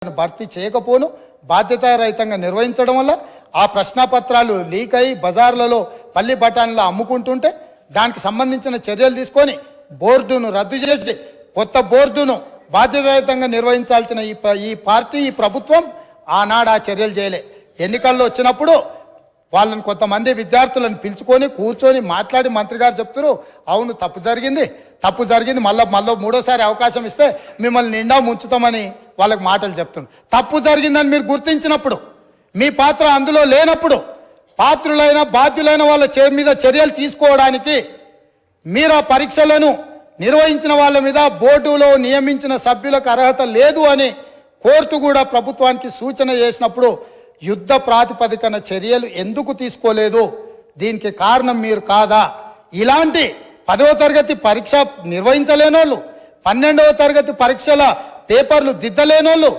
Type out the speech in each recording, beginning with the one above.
భర్తీ చేయకపోను బాధ్యతారహితంగా నిర్వహించడం వల్ల ఆ ప్రశ్నపత్రాలు లీక్ అయి బజార్లలో పల్లి బఠానీలు అమ్ముకుంటుంటే దానికి సంబంధించిన చర్యలు తీసుకొని బోర్డును రద్దు చేసి కొత్త బోర్డును బాధ్యతారహితంగా నిర్వహించాల్సిన ఈ పార్టీ ఈ ప్రభుత్వం ఆనాడు ఆ చర్యలు చేయలే. ఎన్నికల్లో వచ్చినప్పుడు వాళ్ళని కొంతమంది విద్యార్థులను పిలుచుకొని కూర్చొని మాట్లాడి మంత్రి గారు చెప్తారు, అవును తప్పు జరిగింది మళ్ళీ మూడోసారి అవకాశం ఇస్తే మిమ్మల్ని నిండా ముంచుతామని వాళ్ళకి మాటలు చెప్తున్నారు. తప్పు జరిగిందని మీరు గుర్తించినప్పుడు, మీ పాత్ర అందులో లేనప్పుడు పాత్రులైన బాధ్యులైన వాళ్ళ మీద చర్యలు తీసుకోవడానికి మీరు ఆ పరీక్షలను నిర్వహించిన వాళ్ళ మీద బోర్డులో నియమించిన సభ్యులకు అర్హత లేదు అని కోర్టు కూడా ప్రభుత్వానికి సూచన చేసినప్పుడు యుద్ధ ప్రాతిపదికన చర్యలు ఎందుకు తీసుకోలేదు? దీనికి కారణం మీరు కాదా? ఇలాంటి 10వ తరగతి పరీక్ష నిర్వహించలేనోళ్ళు, 12వ తరగతి పరీక్షల పేపర్లు దిద్దలేనోళ్ళు,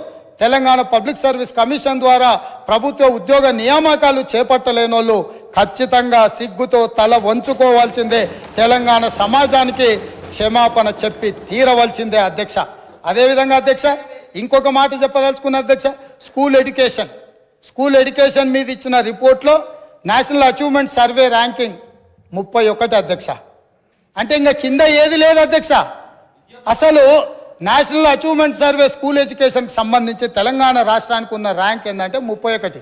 తెలంగాణ పబ్లిక్ సర్వీస్ కమిషన్ ద్వారా ప్రభుత్వ ఉద్యోగ నియామకాలు చేపట్టలేనోళ్ళు ఖచ్చితంగా సిగ్గుతో తల వంచుకోవాల్సిందే. తెలంగాణ సమాజానికి క్షమాపణ చెప్పి తీరవలసిందే అధ్యక్ష. అదేవిధంగా అధ్యక్ష ఇంకొక మాట చెప్పదలుచుకున్న అధ్యక్ష, స్కూల్ ఎడ్యుకేషన్ మీద ఇచ్చిన రిపోర్ట్లో నేషనల్ అచీవ్మెంట్ సర్వే ర్యాంకింగ్ 31 అధ్యక్ష. అంటే ఇంకా కింద ఏది లేదు అధ్యక్ష. అసలు నేషనల్ అచీవ్మెంట్ సర్వే స్కూల్ ఎడ్యుకేషన్కి సంబంధించి తెలంగాణ రాష్ట్రానికి ఉన్న ర్యాంక్ ఏంటంటే 31.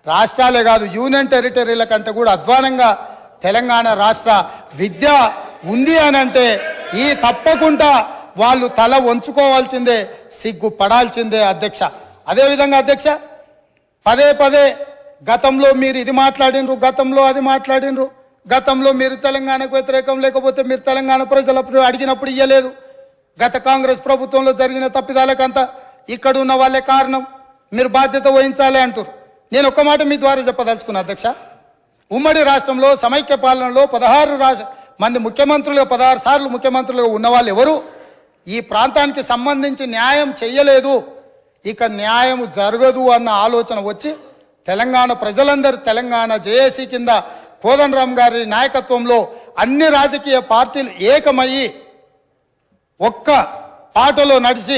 రాష్ట్రాలే కాదు యూనియన్ టెరిటరీల కంటే కూడా అధ్వానంగా తెలంగాణ రాష్ట్ర విద్య ఉంది అని అంటే ఈ తప్పకుండా వాళ్ళు తల వంచుకోవాల్సిందే, సిగ్గుపడాల్సిందే అధ్యక్ష. అదేవిధంగా అధ్యక్ష పదే గతంలో మీరు ఇది మాట్లాడినరు, గతంలో అది మాట్లాడినరు, గతంలో మీరు తెలంగాణకు వ్యతిరేకం లేకపోతే మీరు తెలంగాణ ప్రజలప్పుడు అడిగినప్పుడు ఇయ్యలేదు. గత కాంగ్రెస్ ప్రభుత్వంలో జరిగిన తప్పిదాలకంతా ఇక్కడ ఉన్న వాళ్ళే కారణం, మీరు బాధ్యత వహించాలి అంటారు. నేను ఒక్క మాట మీ ద్వారా చెప్పదలుచుకున్నా అధ్యక్ష. ఉమ్మడి రాష్ట్రంలో సమైక్య పాలనలో 16 మంది ముఖ్యమంత్రులుగా 16 సార్లు ముఖ్యమంత్రులుగా ఉన్న వాళ్ళు ఎవరు ఈ ప్రాంతానికి సంబంధించి న్యాయం చెయ్యలేదు, ఇక న్యాయం జరగదు అన్న ఆలోచన వచ్చి తెలంగాణ ప్రజలందరూ తెలంగాణ జేఏసీ కింద కోదండరామ్ గారి నాయకత్వంలో అన్ని రాజకీయ పార్టీలు ఏకమయ్యి ఒక్క పాటలో నడిచి,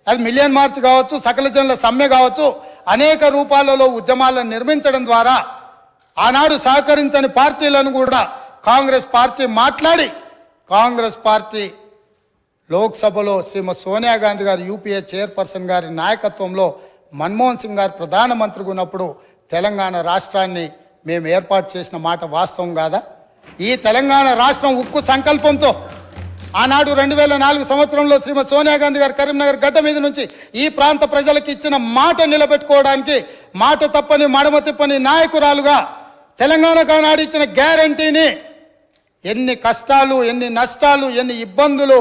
అది మిలియన్ మార్చ్ కావచ్చు, సకల జనుల సమ్మె కావచ్చు, అనేక రూపాలలో ఉద్యమాలను నిర్మించడం ద్వారా ఆనాడు సహకరించని పార్టీలను కూడా కాంగ్రెస్ పార్టీ మాట్లాడి కాంగ్రెస్ పార్టీ లోక్సభలో శ్రీమతి సోనియా గాంధీ గారు యూపీఏ చైర్పర్సన్ గారి నాయకత్వంలో మన్మోహన్ సింగ్ గారు ప్రధానమంత్రిగా ఉన్నప్పుడు తెలంగాణ రాష్ట్రాన్ని మేము ఏర్పాటు చేసిన మాట వాస్తవం కాదా? ఈ తెలంగాణ రాష్ట్రం ఉక్కు సంకల్పంతో ఆనాడు 2004 సంవత్సరంలో శ్రీమతి సోనియా గాంధీ గారు కరీంనగర్ గడ్డ మీద నుంచి ఈ ప్రాంత ప్రజలకు ఇచ్చిన మాట నిలబెట్టుకోవడానికి మాట తప్పని మడమ తిప్పని నాయకురాలుగా తెలంగాణకు ఆనాడు ఇచ్చిన గ్యారంటీని ఎన్ని కష్టాలు, ఎన్ని నష్టాలు, ఎన్ని ఇబ్బందులు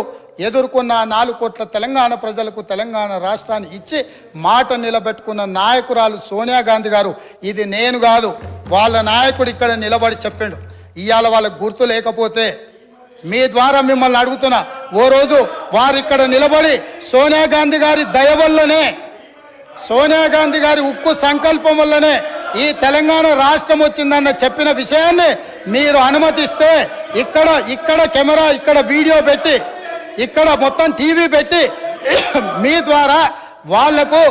ఎదుర్కొన్న 4 కోట్ల తెలంగాణ ప్రజలకు తెలంగాణ రాష్ట్రాన్ని ఇచ్చి మాట నిలబెట్టుకున్న నాయకురాలు సోనియా గాంధీ గారు. ఇది నేను కాదు, వాళ్ళ నాయకుడు ఇక్కడ నిలబడి చెప్పిండు. ఇవాళ వాళ్ళకు గుర్తు లేకపోతే మీ ద్వారా మిమ్మల్ని అడుగుతున్నా, ఓ రోజు వారు ఇక్కడ నిలబడి సోనియా గాంధీ గారి దయ వల్లనే, సోనియా గాంధీ గారి ఉక్కు సంకల్పం వల్లనే ఈ తెలంగాణ రాష్ట్రం వచ్చిందన్న చెప్పిన విషయాన్ని మీరు అనుమతిస్తే ఇక్కడ కెమెరా, ఇక్కడ వీడియో పెట్టి, ఇక్కడ మొత్తం టీవీ పెట్టి మీ ద్వారా వాళ్లకు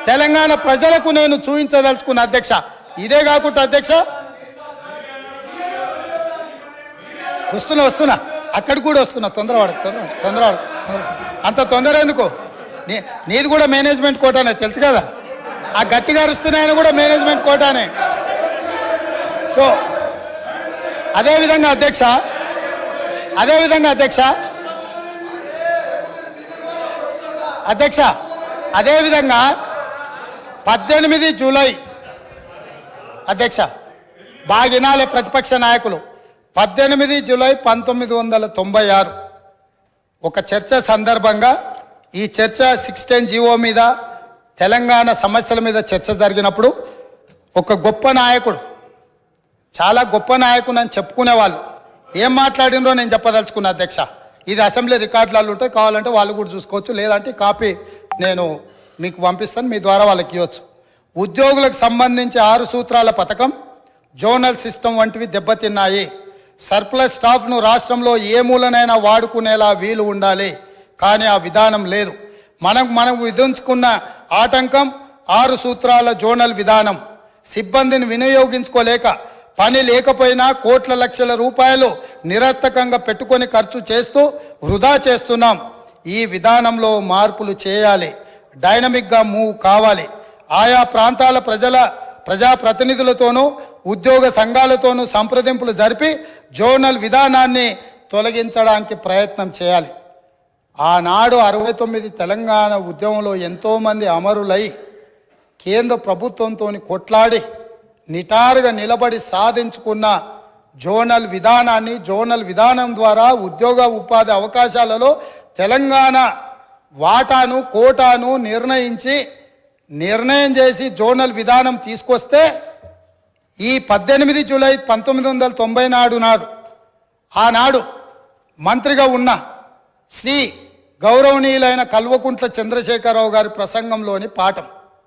తెలంగాణ ప్రజలకు నేను చూపించదలుచుకున్న అధ్యక్ష. ఇదే కాకుండా అధ్యక్ష వస్తున్నా అక్కడికి కూడా వస్తున్నా, తొందరవాడు అంత తొందర ఎందుకు? నీది కూడా మేనేజ్మెంట్ కోటానే తెలుసు కదా, ఆ గట్టిగా అరుస్తున్నాయని కూడా మేనేజ్మెంట్ కోటానే. సో అదేవిధంగా అధ్యక్ష అదేవిధంగా 18 జూలై అధ్యక్ష బాగినాలే ప్రతిపక్ష నాయకులు 18 జూలై 1996 ఒక చర్చ సందర్భంగా, ఈ చర్చ 610 జీవో మీద తెలంగాణ సమస్యల మీద చర్చ జరిగినప్పుడు ఒక గొప్ప నాయకుడు, చాలా గొప్ప నాయకుడు అని చెప్పుకునే వాళ్ళు ఏం మాట్లాడినరో నేను చెప్పదలుచుకున్నా అధ్యక్ష. ఇది అసెంబ్లీ రికార్డులలో ఉంటాయి, కావాలంటే వాళ్ళు కూడా చూసుకోవచ్చు, లేదంటే కాపీ నేను మీకు పంపిస్తాను, మీ ద్వారా వాళ్ళకి ఇవ్వచ్చు. ఉద్యోగులకు సంబంధించి 6 సూత్రాల పథకం, జోనల్ సిస్టమ్ వంటివి దెబ్బతిన్నాయి. సర్ప్లస్ స్టాఫ్ను రాష్ట్రంలో ఏ మూలనైనా వాడుకునేలా వీలు ఉండాలి, కానీ ఆ విధానం లేదు. మనం విధించుకున్న ఆటంకం 6 సూత్రాల జోనల్ విధానం. సిబ్బందిని వినియోగించుకోలేక, పని లేకపోయినా కోట్ల లక్షల రూపాయలు నిరర్థకంగా పెట్టుకొని ఖర్చు చేస్తూ వృధా చేస్తున్నాం. ఈ విధానంలో మార్పులు చేయాలి. డైనమిక్గా మూవ్ కావాలి. ఆయా ప్రాంతాల ప్రజాప్రతినిధులతోనూ ఉద్యోగ సంఘాలతోనూ సంప్రదింపులు జరిపి జోనల్ విధానాన్ని తొలగించడానికి ప్రయత్నం చేయాలి. ఆనాడు 69 తెలంగాణ ఉద్యమంలో ఎంతోమంది అమరులై కేంద్ర ప్రభుత్వంతో కొట్లాడి నిటారుగా నిలబడి సాధించుకున్న జోనల్ విధానాన్ని, జోనల్ విధానం ద్వారా ఉద్యోగ ఉపాధి అవకాశాలలో తెలంగాణ వాటాను, కోటాను నిర్ణయం చేసి జోనల్ విధానం తీసుకొస్తే ఈ 18 జూలై 1990 ఆనాడు మంత్రిగా ఉన్న శ్రీ గౌరవనీయులైన కల్వకుంట్ల చంద్రశేఖరరావు గారి ప్రసంగంలోని పాఠం.